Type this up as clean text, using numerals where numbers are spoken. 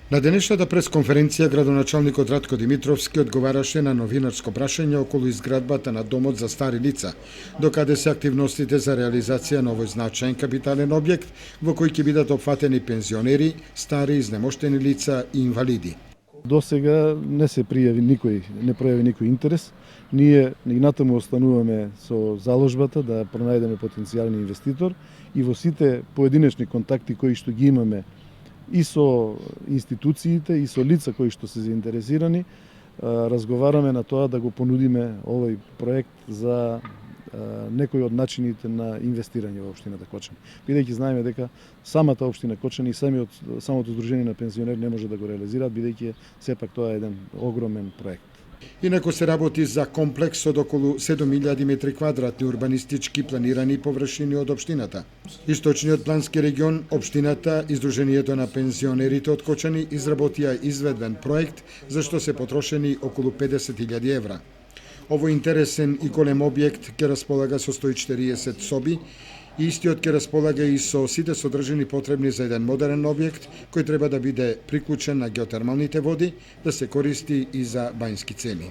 На денешната пресконференција градоначалникот Ратко Димитровски одговараше на новинарско прашање околу изградбата на домот за стари лица, докаде се активностите за реализација на овој значаен капитален објект во кој ќе бидат опфатени пензионери, стари изнемоштени лица и инвалиди. До сега не се пријави никој, не пројави никој интерес. Ние игнатаму остануваме со заложбата да пронајдеме потенцијален инвеститор и во сите поединечни контакти кои што ги имаме и со институциите и со лица кои што се заинтересирани, разговараме на тоа да го понудиме овој проект за некои од начините на инвестирање во општината Кочани. Бидејќи знаеме дека самата општина Кочани и самото здружение на пензионери не може да го реализираат, бидејќи сепак тоа е еден огромен проект. Инаку се работи за комплекс од околу 7000 метри квадратни урбанистички планирани површини од општината. Источниот плански регион, општината и Сдруженијето на пензионерите од Кочани изработија изведбен проект за што се потрошени околу 50.000 евра. Овој интересен и голем објект ќе располага со 140 соби и истиот ќе располага и со сите содржини потребни за еден модерен објект кој треба да биде приклучен на геотермалните води, да се користи и за бањски цели.